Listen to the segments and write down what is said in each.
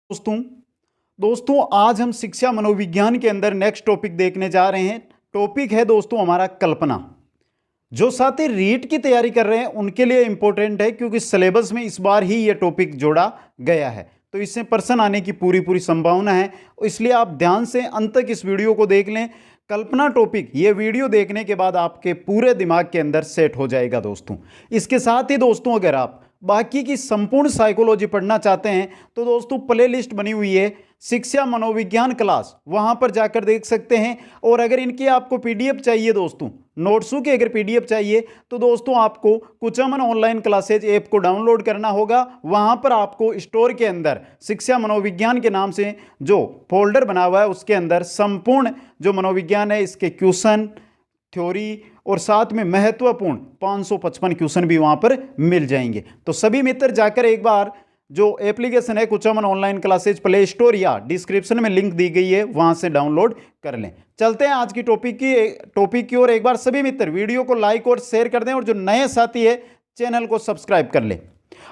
दोस्तों दोस्तों आज हम शिक्षा मनोविज्ञान के अंदर नेक्स्ट टॉपिक देखने जा रहे हैं। टॉपिक है दोस्तों हमारा कल्पना। जो साथी रीट की तैयारी कर रहे हैं उनके लिए इंपॉर्टेंट है, क्योंकि सिलेबस में इस बार ही ये टॉपिक जोड़ा गया है, तो इससे प्रश्न आने की पूरी पूरी संभावना है। इसलिए आप ध्यान से अंत तक इस वीडियो को देख लें। कल्पना टॉपिक ये वीडियो देखने के बाद आपके पूरे दिमाग के अंदर सेट हो जाएगा दोस्तों। इसके साथ ही दोस्तों अगर आप बाकी की संपूर्ण साइकोलॉजी पढ़ना चाहते हैं तो दोस्तों प्ले लिस्ट बनी हुई है शिक्षा मनोविज्ञान क्लास, वहां पर जाकर देख सकते हैं। और अगर इनकी आपको पीडीएफ चाहिए दोस्तों, नोट्सों की अगर पीडीएफ चाहिए तो दोस्तों आपको कुचामन ऑनलाइन क्लासेज ऐप को डाउनलोड करना होगा। वहां पर आपको स्टोर के अंदर शिक्षा मनोविज्ञान के नाम से जो फोल्डर बना हुआ है उसके अंदर संपूर्ण जो मनोविज्ञान है इसके क्वेश्चन, थ्योरी और साथ में महत्वपूर्ण 555 क्वेश्चन भी वहां पर मिल जाएंगे। तो सभी मित्र जाकर एक बार जो एप्लीकेशन है Kuchaman online classes play store या डिस्क्रिप्शन में लिंक दी गई है वहां से डाउनलोड कर लें। चलते हैं आज की टॉपिक की ओर। एक बार सभी मित्र वीडियो को लाइक और शेयर कर दें और जो नए साथी है चैनल को सब्सक्राइब कर लें।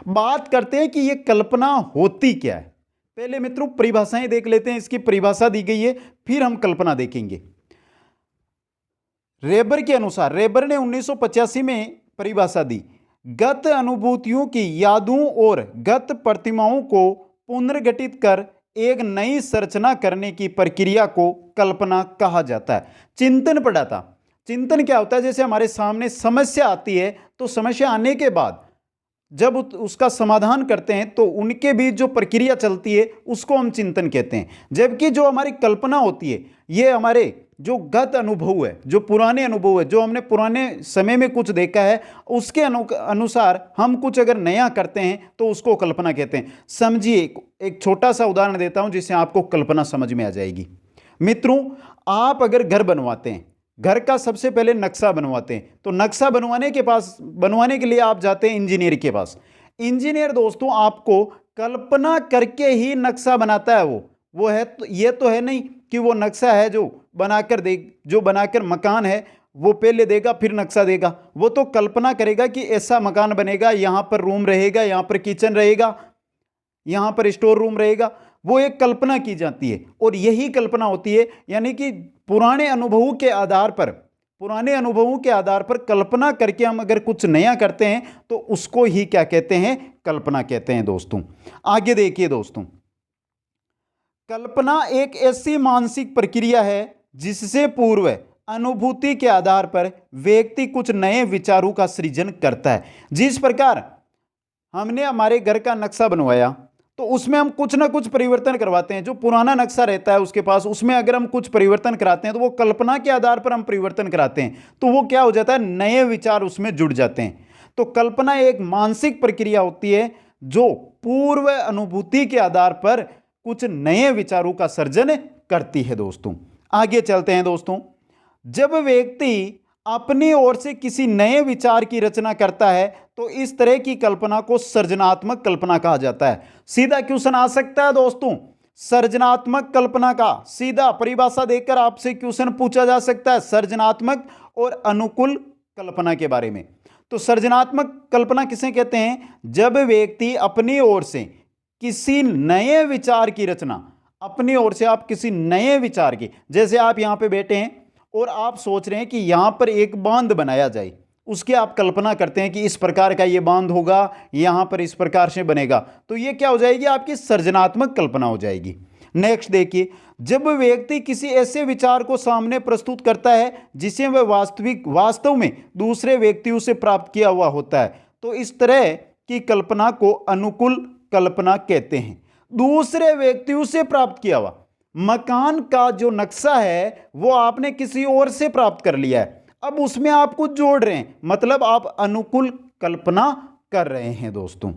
बात करते हैं कि ये कल्पना होती क्या है। पहले मित्रों परिभाषाएं देख लेते हैं। इसकी परिभाषा दी गई है, फिर हम कल्पना देखेंगे। रेबर के अनुसार, रेबर ने 1985 में परिभाषा दी, गत अनुभूतियों की यादों और गत प्रतिमाओं को पुनर्गठित कर एक नई संरचना करने की प्रक्रिया को कल्पना कहा जाता है। चिंतन पढ़ा था। चिंतन क्या होता है? जैसे हमारे सामने समस्या आती है तो समस्या आने के बाद जब उसका समाधान करते हैं तो उनके बीच जो प्रक्रिया चलती है उसको हम चिंतन कहते हैं। जबकि जो हमारी कल्पना होती है ये हमारे जो गत अनुभव है, जो पुराने अनुभव है, जो हमने पुराने समय में कुछ देखा है उसके अनुसार हम कुछ अगर नया करते हैं तो उसको कल्पना कहते हैं। समझिए, एक छोटा सा उदाहरण देता हूं जिससे आपको कल्पना समझ में आ जाएगी। मित्रों आप अगर घर बनवाते हैं, घर का सबसे पहले नक्शा बनवाते हैं, तो नक्शा बनवाने के लिए आप जाते हैं इंजीनियर के पास। इंजीनियर दोस्तों आपको कल्पना करके ही नक्शा बनाता है। वो है तो ये तो है नहीं कि वो नक्शा है जो बनाकर मकान है वो पहले देगा फिर नक्शा देगा। वो तो कल्पना करेगा कि ऐसा मकान बनेगा, यहां पर रूम रहेगा, यहां पर किचन रहेगा, यहां पर स्टोर रूम रहेगा। वो एक कल्पना की जाती है और यही कल्पना होती है। यानी कि पुराने अनुभवों के आधार पर कल्पना करके हम अगर कुछ नया करते हैं तो उसको ही क्या कहते हैं? कल्पना कहते हैं दोस्तों। आगे देखिए दोस्तों, कल्पना एक ऐसी मानसिक प्रक्रिया है जिससे पूर्व अनुभूति के आधार पर व्यक्ति कुछ नए विचारों का सृजन करता है। जिस प्रकार हमने हमारे घर का नक्शा बनवाया तो उसमें हम कुछ ना कुछ परिवर्तन करवाते हैं। जो पुराना नक्शा रहता है उसके पास, उसमें अगर हम कुछ परिवर्तन कराते हैं तो वो कल्पना के आधार पर हम परिवर्तन कराते हैं, तो वो क्या हो जाता है? नए विचार उसमें जुड़ जाते हैं। तो कल्पना एक मानसिक प्रक्रिया होती है जो पूर्व अनुभूति के आधार पर कुछ नए विचारों का सर्जन करती है दोस्तों। आगे चलते हैं दोस्तों। जब व्यक्ति अपनी ओर से किसी नए विचार की रचना करता है तो इस तरह की कल्पना को सृजनात्मक कल्पना कहा जाता है। सीधा क्वेश्चन आ सकता है दोस्तों, सृजनात्मक कल्पना का सीधा परिभाषा देकर आपसे क्वेश्चन पूछा जा सकता है सृजनात्मक और अनुकूल कल्पना के बारे में। तो सृजनात्मक कल्पना किसे कहते हैं? जब व्यक्ति अपनी ओर से किसी नए विचार की रचना, अपनी ओर से आप किसी नए विचार की, जैसे आप यहां पे बैठे हैं और आप सोच रहे हैं कि यहां पर एक बांध बनाया जाए, उसकी आप कल्पना करते हैं कि इस प्रकार का ये बांध होगा, यहां पर इस प्रकार से बनेगा, तो ये क्या हो जाएगी? आपकी सृजनात्मक कल्पना हो जाएगी। नेक्स्ट देखिए, जब व्यक्ति किसी ऐसे विचार को सामने प्रस्तुत करता है जिसे वह वास्तव में दूसरे व्यक्तियों से प्राप्त किया हुआ होता है, तो इस तरह की कल्पना को अनुकूल कल्पना कहते हैं। दूसरे व्यक्तियों से प्राप्त किया हुआ मकान का जो नक्शा है वो आपने किसी और से प्राप्त कर लिया है, अब उसमें आप कुछ जोड़ रहे हैं, मतलब आप अनुकूल कल्पना कर रहे हैं दोस्तों।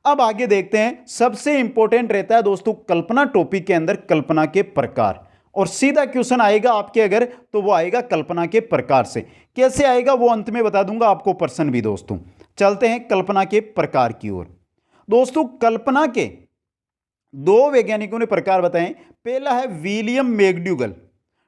अब आगे देखते हैं, सबसे इंपॉर्टेंट रहता है दोस्तों कल्पना टॉपिक के अंदर कल्पना के प्रकार। और सीधा क्वेश्चन आएगा आपके अगर तो वो आएगा कल्पना के प्रकार से। कैसे आएगा वो अंत में बता दूंगा आपको प्रश्न भी दोस्तों। चलते हैं कल्पना के प्रकार की ओर। दोस्तों कल्पना के दो वैज्ञानिकों ने प्रकार बताए। पहला है विलियम मैकडूगल,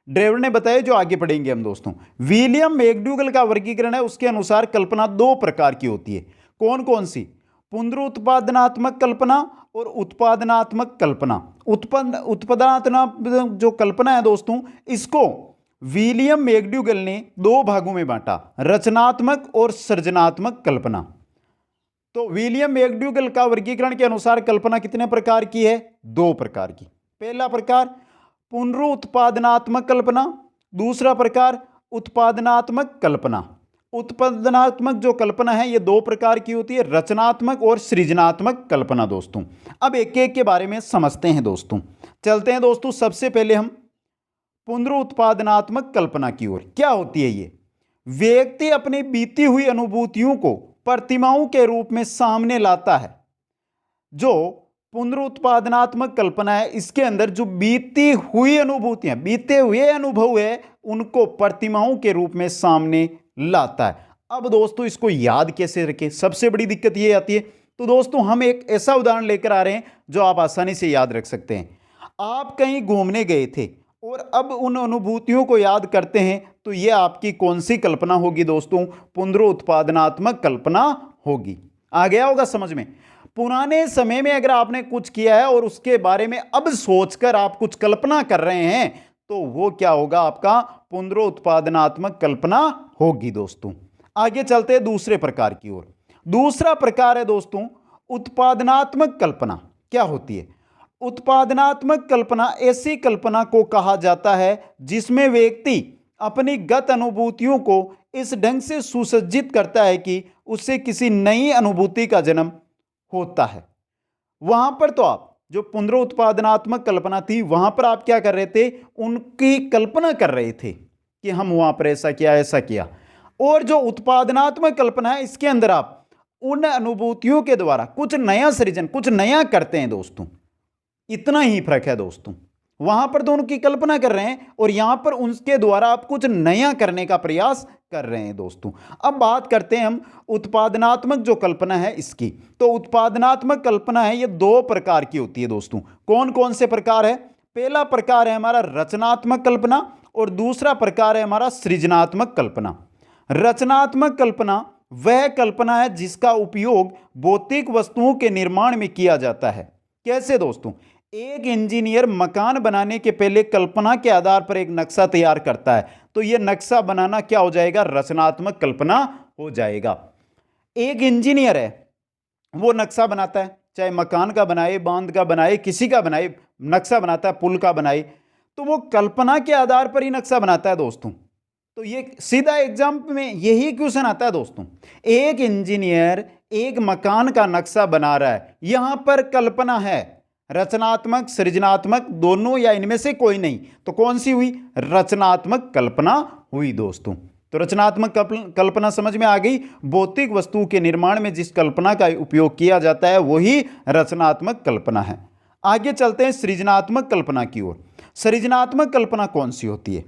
ड्रेवर ने बताया, जो आगे पढ़ेंगे हम दोस्तों। विलियम मैकडूगल का वर्गीकरण है, उसके अनुसार कल्पना दो प्रकार की होती है। कौन कौन सी? पुनरुत्पादनात्मक कल्पना और उत्पादनात्मक कल्पना। उत्पादनात्मक जो कल्पना है दोस्तों, इसको विलियम मैकडूगल ने दो भागों में बांटा, रचनात्मक और सृजनात्मक कल्पना। तो विलियम मैकडूगल का वर्गीकरण के अनुसार कल्पना कितने प्रकार की है? दो प्रकार की। पहला प्रकार पुनरुत्पादनात्मक कल्पना, दूसरा प्रकार उत्पादनात्मक कल्पना। उत्पादनात्मक जो कल्पना है ये दो प्रकार की होती है, रचनात्मक और सृजनात्मक कल्पना दोस्तों। अब एक एक के बारे में समझते हैं दोस्तों। चलते हैं दोस्तों, सबसे पहले हम पुनरुत्पादनात्मक कल्पना की ओर। क्या होती है ये? व्यक्ति अपनी बीती हुई अनुभूतियों को प्रतिमाओं के रूप में सामने लाता है। जो पुनरुत्पादनात्मक कल्पना है, इसके अंदर जो बीती हुई अनुभूतियां, बीते हुए अनुभव है, उनको प्रतिमाओं के रूप में सामने लाता है। अब दोस्तों इसको याद कैसे रखें? सबसे बड़ी दिक्कत ये आती है। तो दोस्तों हम एक ऐसा उदाहरण लेकर आ रहे हैं जो आप आसानी से याद रख सकते हैं। आप कहीं घूमने गए थे और अब उन अनुभूतियों को याद करते हैं, तो ये आपकी कौन सी कल्पना होगी दोस्तों? पुनरुत्पादनात्मक कल्पना होगी। आ गया होगा समझ में? पुराने समय में अगर आपने कुछ किया है और उसके बारे में अब सोचकर आप कुछ कल्पना कर रहे हैं, तो वो क्या होगा? आपका पुनरुत्पादनात्मक कल्पना होगी दोस्तों। आगे चलते हैं दूसरे प्रकार की ओर। दूसरा प्रकार है दोस्तों उत्पादनात्मक कल्पना। क्या होती है? उत्पादनात्मक कल्पना ऐसी कल्पना को कहा जाता है जिसमें व्यक्ति अपनी गत अनुभूतियों को इस ढंग से सुसज्जित करता है कि उससे किसी नई अनुभूति का जन्म होता है। वहां पर तो आप जो पुनरुत्पादनात्मक कल्पना थी, वहां पर आप क्या कर रहे थे? उनकी कल्पना कर रहे थे कि हम वहां पर ऐसा किया, ऐसा किया। और जो उत्पादनात्मक कल्पना है, इसके अंदर आप उन अनुभूतियों के द्वारा कुछ नया सृजन, कुछ नया करते हैं दोस्तों। इतना ही फर्क है दोस्तों। वहां पर तो उनकी कल्पना कर रहे हैं और यहां पर उनके द्वारा आप कुछ नया करने का प्रयास कर रहे हैं दोस्तों। अब बात करते हैं हम उत्पादनात्मक जो कल्पना है इसकी। तो उत्पादनात्मक कल्पना है, ये दो प्रकार की होती है दोस्तों। कौन कौन से प्रकार है? पहला प्रकार है हमारा रचनात्मक कल्पना और दूसरा प्रकार है हमारा सृजनात्मक कल्पना। रचनात्मक कल्पना वह कल्पना है जिसका उपयोग भौतिक वस्तुओं के निर्माण में किया जाता है। कैसे दोस्तों? एक इंजीनियर मकान बनाने के पहले कल्पना के आधार पर एक नक्शा तैयार करता है, तो यह नक्शा बनाना क्या हो जाएगा? रचनात्मक कल्पना हो जाएगा। एक इंजीनियर है, वो नक्शा बनाता है, चाहे मकान का बनाए, बांध का बनाए, किसी का बनाए, नक्शा बनाता है, पुल का बनाए, तो वो कल्पना के आधार पर ही नक्शा बनाता है दोस्तों। तो ये सीधा एग्जाम में यही क्वेश्चन आता है दोस्तों। एक इंजीनियर एक मकान का नक्शा बना रहा है, यहां पर कल्पना है, रचनात्मक सृजनात्मक दोनों या इनमें से कोई नहीं, तो कौन सी हुई? रचनात्मक कल्पना हुई दोस्तों। तो रचनात्मक कल्पना समझ में आ गई। भौतिक वस्तु के निर्माण में जिस कल्पना का उपयोग किया जाता है वही रचनात्मक कल्पना है। आगे चलते हैं सृजनात्मक कल्पना की ओर। सृजनात्मक कल्पना कौन सी होती है?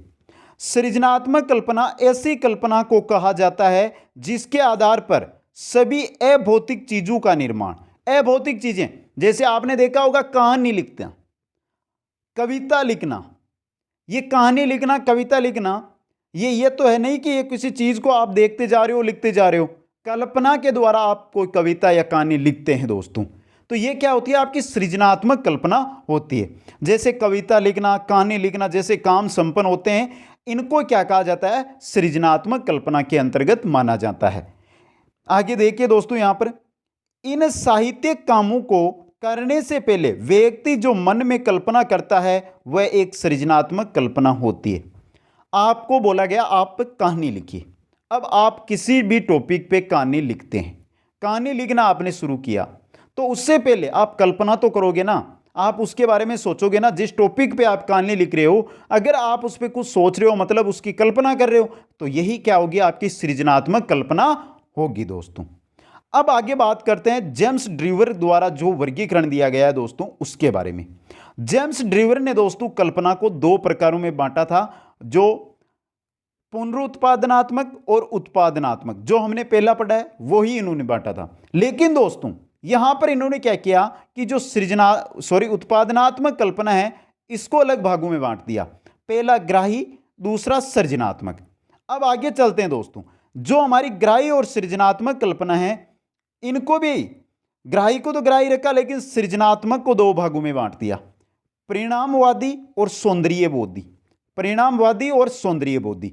सृजनात्मक कल्पना ऐसी कल्पना को कहा जाता है जिसके आधार पर सभी अभौतिक चीजों का निर्माण, अभौतिक चीजें जैसे आपने देखा होगा कहानी लिखना, कविता लिखना, ये कहानी लिखना, कविता लिखना, ये तो है नहीं कि ये किसी चीज को आप देखते जा रहे हो, लिखते जा रहे हो। कल्पना के द्वारा आप कोई कविता या कहानी लिखते हैं दोस्तों, तो ये क्या होती है? आपकी सृजनात्मक कल्पना होती है। जैसे कविता लिखना, कहानी लिखना जैसे काम संपन्न होते हैं, इनको क्या कहा जाता है? सृजनात्मक कल्पना के अंतर्गत माना जाता है। आगे देखिए दोस्तों, यहां पर इन साहित्यिक कामों को करने से पहले व्यक्ति जो मन में कल्पना करता है वह एक सृजनात्मक कल्पना होती है। आपको बोला गया आप कहानी लिखिए। अब आप किसी भी टॉपिक पे कहानी लिखते हैं, कहानी लिखना आपने शुरू किया, तो उससे पहले आप कल्पना तो करोगे ना, आप उसके बारे में सोचोगे ना। जिस टॉपिक पे आप कहानी लिख रहे हो, अगर आप उस पर कुछ सोच रहे हो, मतलब उसकी कल्पना कर रहे हो, तो यही क्या होगी? आपकी सृजनात्मक कल्पना होगी दोस्तों। अब आगे बात करते हैं जेम्स ड्रीवर द्वारा जो वर्गीकरण दिया गया है दोस्तों, उसके बारे में। जेम्स ड्रीवर ने दोस्तों कल्पना को दो प्रकारों में बांटा था, जो पुनरुत्पादनात्मक और उत्पादनात्मक। जो हमने पहला पढ़ा है वही इन्होंने बांटा था। लेकिन दोस्तों यहां पर इन्होंने क्या किया कि जो उत्पादनात्मक कल्पना है, इसको अलग भागों में बांट दिया। पहला ग्राही, दूसरा सृजनात्मक। अब आगे चलते हैं दोस्तों, जो हमारी ग्राही और सृजनात्मक कल्पना है, इनको भी ग्राही को तो ग्राही रखा, लेकिन सृजनात्मक को दो भागों में बांट दिया, परिणामवादी और सौंदर्यबोधी। परिणामवादी और सौंदर्यबोधी।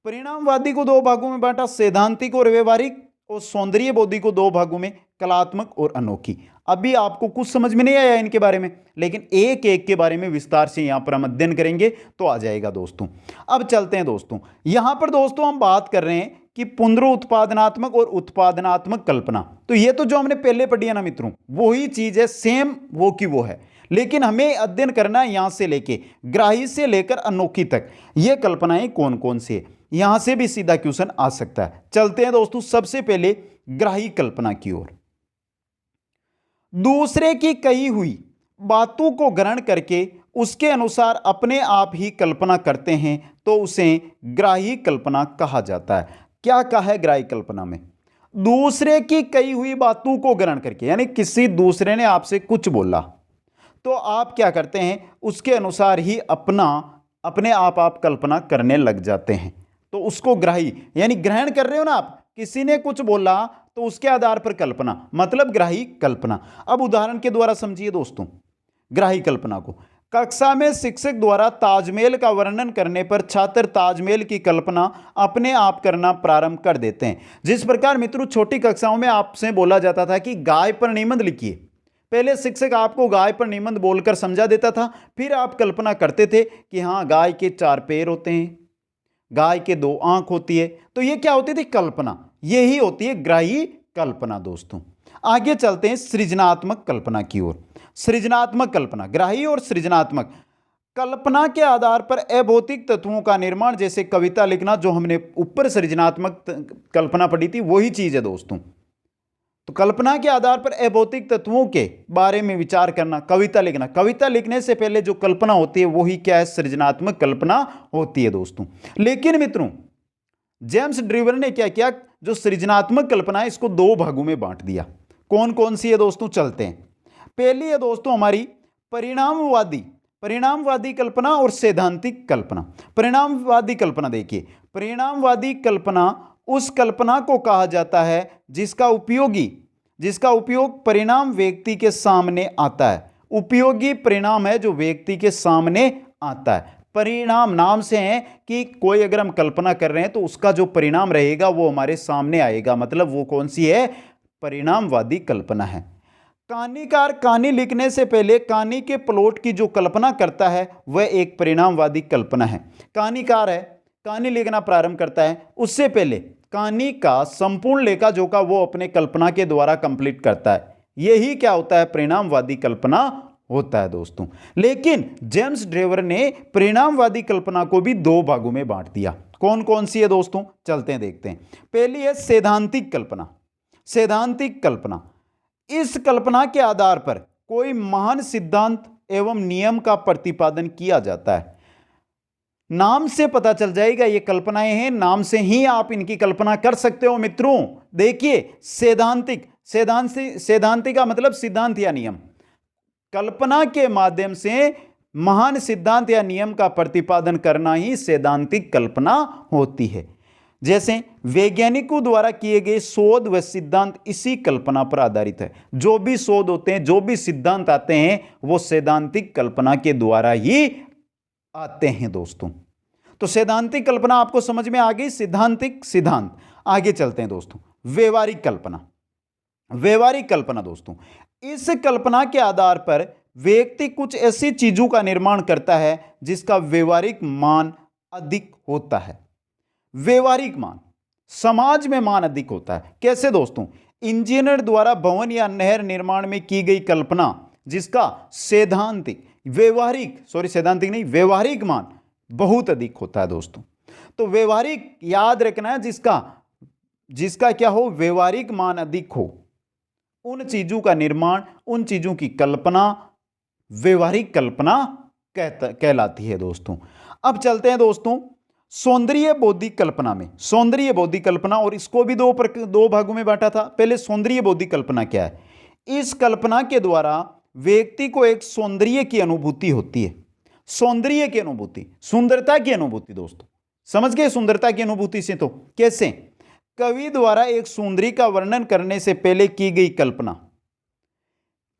परिणामवादी को दो भागों में बांटा, सैद्धांतिक और व्यवहारिक, और सौंदर्यबोधी को दो भागों में, कलात्मक और अनोखी। अभी आपको कुछ समझ में नहीं आया इनके बारे में, लेकिन एक एक के बारे में विस्तार से यहां पर हम अध्ययन करेंगे तो आ जाएगा दोस्तों। अब चलते हैं दोस्तों, यहां पर दोस्तों हम बात कर रहे हैं कि पुनरुत्पादनात्मक और उत्पादनात्मक कल्पना। तो ये तो जो हमने पहले पढ़ी है ना मित्रों, वही चीज है, सेम वो की वो है, लेकिन हमें अध्ययन करना है यहां से लेके ग्राही से लेकर अनोखी तक, ये कल्पनाएं कौन कौन सी है। यहां से भी सीधा क्वेश्चन आ सकता है। चलते हैं दोस्तों सबसे पहले ग्राही कल्पना की ओर। दूसरे की कही हुई बातों को ग्रहण करके उसके अनुसार अपने आप ही कल्पना करते हैं तो उसे ग्राही कल्पना कहा जाता है। क्या कहा है ग्राही कल्पना में? दूसरे की कही हुई बातों को ग्रहण करके, यानी किसी दूसरे ने आपसे कुछ बोला तो आप क्या करते हैं, उसके अनुसार ही अपने आप कल्पना करने लग जाते हैं, तो उसको ग्राही, यानी ग्रहण कर रहे हो ना आप, किसी ने कुछ बोला तो उसके आधार पर कल्पना, मतलब ग्राही कल्पना। अब उदाहरण के द्वारा समझिए दोस्तों ग्राही कल्पना को। कक्षा में शिक्षक द्वारा ताजमहल का वर्णन करने पर छात्र ताजमहल की कल्पना अपने आप करना प्रारंभ कर देते हैं। जिस प्रकार मित्रों छोटी कक्षाओं में आपसे बोला जाता था कि गाय पर निबंध लिखिए, पहले शिक्षक आपको गाय पर निबंध बोलकर समझा देता था, फिर आप कल्पना करते थे कि हाँ गाय के 4 पैर होते हैं, गाय के 2 आंख होती है, तो ये क्या होती थी? कल्पना। यही होती है ग्राही कल्पना दोस्तों। आगे चलते हैं सृजनात्मक कल्पना की ओर। सृजनात्मक कल्पना, ग्राही और सृजनात्मक कल्पना के आधार पर अभौतिक तत्वों का निर्माण, जैसे कविता लिखना, जो हमने ऊपर सृजनात्मक कल्पना पढ़ी थी वही चीज है दोस्तों। तो कल्पना के आधार पर अभौतिक तत्वों के बारे में विचार करना, कविता लिखना, कविता लिखने से पहले जो कल्पना होती है वही क्या है? सृजनात्मक कल्पना होती है दोस्तों। लेकिन मित्रों जेम्स ड्रीवर ने क्या किया, जो सृजनात्मक कल्पना है इसको 2 भागों में बांट दिया। कौन कौन सी है दोस्तों? चलते हैं। पहली है दोस्तों हमारी परिणामवादी कल्पना और सैद्धांतिक कल्पना। परिणामवादी कल्पना देखिए, परिणामवादी कल्पना उस कल्पना को कहा जाता है जिसका उपयोग परिणाम व्यक्ति के सामने आता है। उपयोगी परिणाम है जो व्यक्ति के सामने आता है। परिणाम नाम से है कि कोई अगर हम कल्पना कर रहे हैं तो उसका जो परिणाम रहेगा वो हमारे सामने आएगा, मतलब वो कौन सी है? परिणामवादी कल्पना है। कहानीकार कहानी लिखने से पहले कहानी के प्लॉट की जो कल्पना करता है वह एक परिणामवादी कल्पना है। कहानीकार है, कहानी लिखना प्रारंभ करता है, उससे पहले कहानी का संपूर्ण लेखा जोखा वो अपने कल्पना के द्वारा कंप्लीट करता है। यही क्या होता है? परिणामवादी कल्पना होता है दोस्तों। लेकिन जेम्स ड्रीवर ने परिणामवादी कल्पना को भी 2 भागों में बांट दिया। कौन कौन सी है दोस्तों? चलते हैं देखते हैं। पहली है सैद्धांतिक कल्पना। सैद्धांतिक कल्पना, इस कल्पना के आधार पर कोई महान सिद्धांत एवं नियम का प्रतिपादन किया जाता है। नाम से पता चल जाएगा ये कल्पनाएं हैं, नाम से ही आप इनकी कल्पना कर सकते हो मित्रों। देखिए सैद्धांतिक का मतलब सिद्धांत या नियम। कल्पना के माध्यम से महान सिद्धांत या नियम का प्रतिपादन करना ही सैद्धांतिक कल्पना होती है। जैसे वैज्ञानिकों द्वारा किए गए शोध व सिद्धांत इसी कल्पना पर आधारित है। जो भी शोध होते हैं, जो भी सिद्धांत आते हैं, वो सैद्धांतिक कल्पना के द्वारा ही आते हैं दोस्तों। तो सैद्धांतिक कल्पना आपको समझ में आ गई, सिद्धांत। आगे चलते हैं दोस्तों, व्यवहारिक कल्पना। व्यवहारिक कल्पना दोस्तों, इस कल्पना के आधार पर व्यक्ति कुछ ऐसी चीजों का निर्माण करता है जिसका व्यवहारिक मान अधिक होता है। व्यवहारिक मान, समाज में मान अधिक होता है। कैसे दोस्तों? इंजीनियर द्वारा भवन या नहर निर्माण में की गई कल्पना जिसका व्यवहारिक मान बहुत अधिक होता है दोस्तों। तो व्यवहारिक याद रखना है, जिसका क्या हो? व्यवहारिक मान अधिक हो, उन चीजों का निर्माण, उन चीजों की कल्पना व्यवहारिक कल्पना कहलाती है दोस्तों। अब चलते हैं दोस्तों सौंदर्य बौद्धिक कल्पना में। सौंदर्य बौद्धिक कल्पना, और इसको भी 2 भागों में बांटा था। पहले सौंदर्य बौद्धिक कल्पना क्या है? इस कल्पना के द्वारा व्यक्ति को एक सौंदर्य की अनुभूति होती है। सौंदर्य की अनुभूति, सुंदरता की अनुभूति दोस्तों। समझ गए सुंदरता की अनुभूति से? तो कैसे? कवि द्वारा एक सुंदरी का वर्णन करने से पहले की गई कल्पना,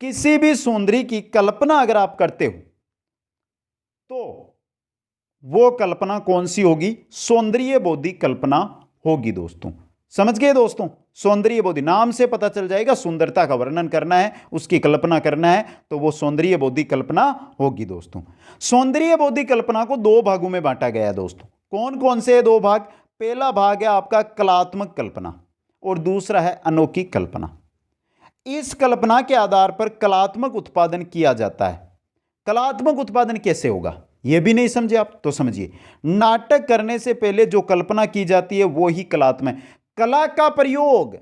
किसी भी सौंदर्य की कल्पना अगर आप करते हो तो वो कल्पना कौन सी होगी? सौंदर्य बोधी कल्पना होगी दोस्तों। समझ गए दोस्तों? सौंदर्य बोधी, नाम से पता चल जाएगा, सुंदरता का वर्णन करना है, उसकी कल्पना करना है, तो वो सौंदर्य बोधी कल्पना होगी दोस्तों। सौंदर्य बोधी कल्पना को दो भागों में बांटा गया है दोस्तों। कौन कौन से दो भाग? पहला भाग है आपका कलात्मक कल्पना और दूसरा है अनोखी कल्पना। इस कल्पना के आधार पर कलात्मक उत्पादन किया जाता है। कलात्मक उत्पादन कैसे होगा यह भी नहीं समझे आप तो समझिए। नाटक करने से पहले जो कल्पना की जाती है वो ही कलात्मक, कला का प्रयोग,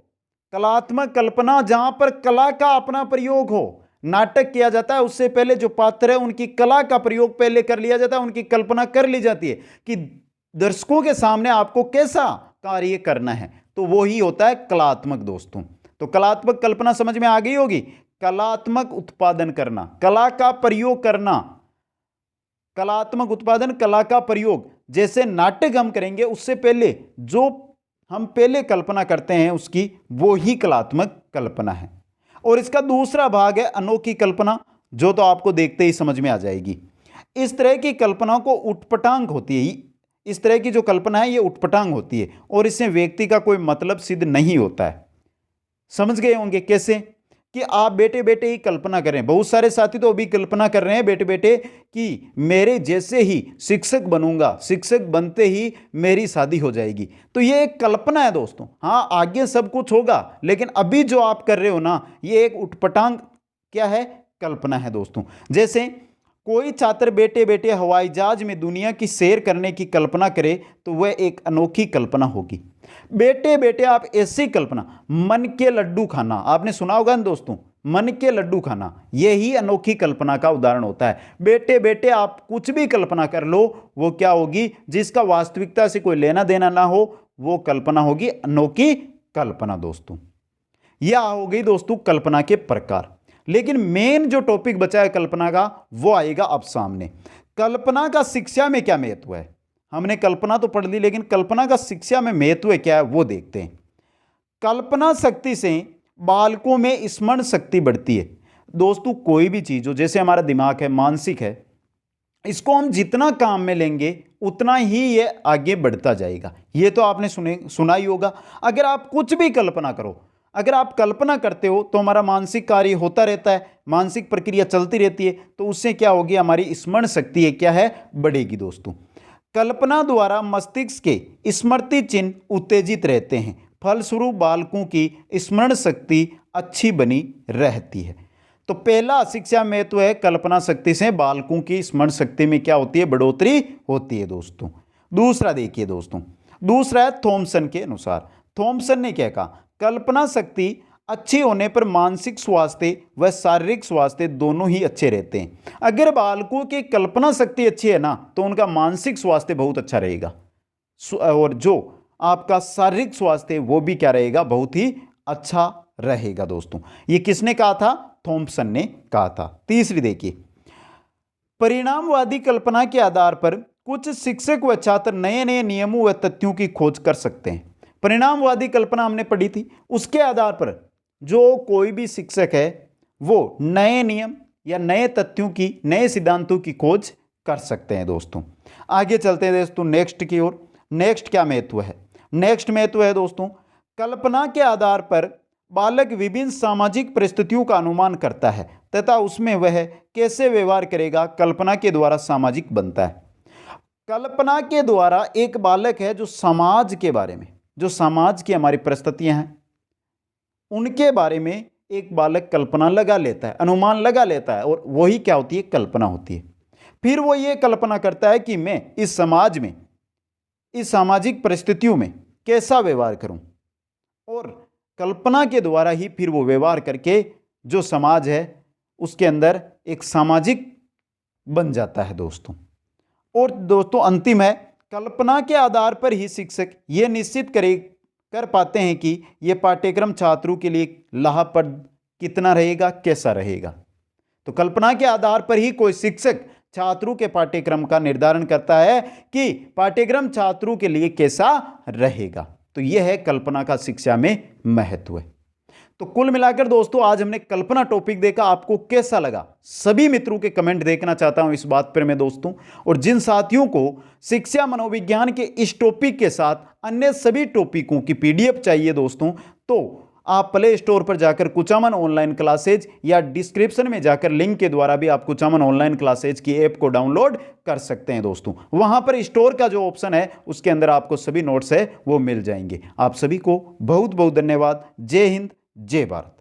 कलात्मक कल्पना जहां पर कला का अपना प्रयोग हो। नाटक किया जाता है उससे पहले जो पात्र है उनकी कला का प्रयोग पहले कर लिया जाता है, उनकी कल्पना कर ली जाती है कि दर्शकों के सामने आपको कैसा कार्य करना है, तो वो ही होता है कलात्मक दोस्तों। तो कलात्मक कल्पना समझ में आ गई होगी। कलात्मक उत्पादन करना, कला का प्रयोग करना, कलात्मक उत्पादन, कला का प्रयोग। जैसे नाटक हम करेंगे उससे पहले जो हम पहले कल्पना करते हैं उसकी, वो ही कलात्मक कल्पना है। और इसका दूसरा भाग है अनोखी कल्पना, जो तो आपको देखते ही समझ में आ जाएगी। इस तरह की कल्पना को उटपटांग होती है। इस तरह की जो कल्पना है ये उटपटांग होती है और इससे व्यक्ति का कोई मतलब सिद्ध नहीं होता है। समझ गए होंगे कैसे? कि आप बैठे बैठे ही कल्पना करें। बहुत सारे साथी तो अभी कल्पना कर रहे हैं बैठे बैठे कि मेरे जैसे ही शिक्षक बनूंगा, शिक्षक बनते ही मेरी शादी हो जाएगी। तो ये एक कल्पना है दोस्तों। हाँ, आगे सब कुछ होगा, लेकिन अभी जो आप कर रहे हो ना, ये एक उटपटांग क्या है? कल्पना है दोस्तों। जैसे कोई छात्र बैठे बैठे हवाई जहाज में दुनिया की सैर करने की कल्पना करे तो वह एक अनोखी कल्पना होगी। बैठे बैठे आप ऐसी कल्पना, मन के लड्डू खाना, आपने सुना होगा ना दोस्तों, मन के लड्डू खाना, यही अनोखी कल्पना का उदाहरण होता है। बैठे बैठे आप कुछ भी कल्पना कर लो, वो क्या होगी? जिसका वास्तविकता से कोई लेना देना ना हो, वो कल्पना होगी अनोखी कल्पना दोस्तों। यह हो गई दोस्तों कल्पना के प्रकार। लेकिन मेन जो टॉपिक बचा है कल्पना का, वो आएगा अब सामने। कल्पना का शिक्षा में क्या महत्व है? हमने कल्पना तो पढ़ ली, लेकिन कल्पना का शिक्षा में महत्व क्या है वो देखते हैं। कल्पना शक्ति से बालकों में स्मरण शक्ति बढ़ती है दोस्तों। कोई भी चीज हो, जैसे हमारा दिमाग है, मानसिक है, इसको हम जितना काम में लेंगे उतना ही ये आगे बढ़ता जाएगा। ये तो आपने सुना ही होगा। अगर आप कुछ भी कल्पना करो, अगर आप कल्पना करते हो तो हमारा मानसिक कार्य होता रहता है, मानसिक प्रक्रिया चलती रहती है, तो उससे क्या होगी? हमारी स्मरण शक्ति है क्या है? बढ़ेगी दोस्तों। कल्पना द्वारा मस्तिष्क के स्मृति चिन्ह उत्तेजित रहते हैं, फलस्वरूप बालकों की स्मरण शक्ति अच्छी बनी रहती है। तो पहला शिक्षा महत्व है कल्पना शक्ति से बालकों की स्मरण शक्ति में क्या होती है? बढ़ोतरी होती है दोस्तों। दूसरा देखिए दोस्तों, दूसरा है थॉमसन के अनुसार। थॉमसन ने क्या कहा? कल्पना शक्ति अच्छी होने पर मानसिक स्वास्थ्य व शारीरिक स्वास्थ्य दोनों ही अच्छे रहते हैं। अगर बालकों की कल्पना शक्ति अच्छी है ना, तो उनका मानसिक स्वास्थ्य बहुत अच्छा रहेगा और जो आपका शारीरिक स्वास्थ्य वो भी क्या रहेगा? बहुत ही अच्छा रहेगा दोस्तों। ये किसने कहा था? थॉमसन ने कहा था। तीसरी देखिए, परिणामवादी कल्पना के आधार पर कुछ शिक्षक व छात्र नए नए नियमों व तथ्यों की खोज कर सकते हैं। परिणामवादी कल्पना हमने पढ़ी थी, उसके आधार पर जो कोई भी शिक्षक है वो नए नियम या नए तथ्यों की, नए सिद्धांतों की खोज कर सकते हैं दोस्तों। आगे चलते हैं दोस्तों नेक्स्ट की ओर। नेक्स्ट क्या महत्व है? नेक्स्ट महत्व है दोस्तों, कल्पना के आधार पर बालक विभिन्न सामाजिक परिस्थितियों का अनुमान करता है तथा उसमें वह कैसे व्यवहार करेगा, कल्पना के द्वारा सामाजिक बनता है। कल्पना के द्वारा एक बालक है जो समाज के बारे में, जो समाज की हमारी परिस्थितियां हैं उनके बारे में एक बालक कल्पना लगा लेता है, अनुमान लगा लेता है, और वही क्या होती है? कल्पना होती है। फिर वो ये कल्पना करता है कि मैं इस समाज में, इस सामाजिक परिस्थितियों में कैसा व्यवहार करूं, और कल्पना के द्वारा ही फिर वो व्यवहार करके जो समाज है उसके अंदर एक सामाजिक बन जाता है दोस्तों। और दोस्तों अंतिम है, कल्पना के आधार पर ही शिक्षक ये निश्चित कर पाते हैं कि ये पाठ्यक्रम छात्रों के लिए लाभप्रद कितना रहेगा, कैसा रहेगा। तो कल्पना के आधार पर ही कोई शिक्षक छात्रों के पाठ्यक्रम का निर्धारण करता है कि पाठ्यक्रम छात्रों के लिए कैसा रहेगा। तो यह है कल्पना का शिक्षा में महत्व है। तो कुल मिलाकर दोस्तों आज हमने कल्पना टॉपिक देखा, आपको कैसा लगा? सभी मित्रों के कमेंट देखना चाहता हूं इस बात पर मैं दोस्तों। और जिन साथियों को शिक्षा मनोविज्ञान के इस टॉपिक के साथ अन्य सभी टॉपिकों की पीडीएफ चाहिए दोस्तों, तो आप प्ले स्टोर पर जाकर कुचामन ऑनलाइन क्लासेज या डिस्क्रिप्शन में जाकर लिंक के द्वारा भी आप कुचामन ऑनलाइन क्लासेज की ऐप को डाउनलोड कर सकते हैं दोस्तों। वहां पर स्टोर का जो ऑप्शन है उसके अंदर आपको सभी नोट्स है वो मिल जाएंगे। आप सभी को बहुत बहुत धन्यवाद। जय हिंद, जय भारत।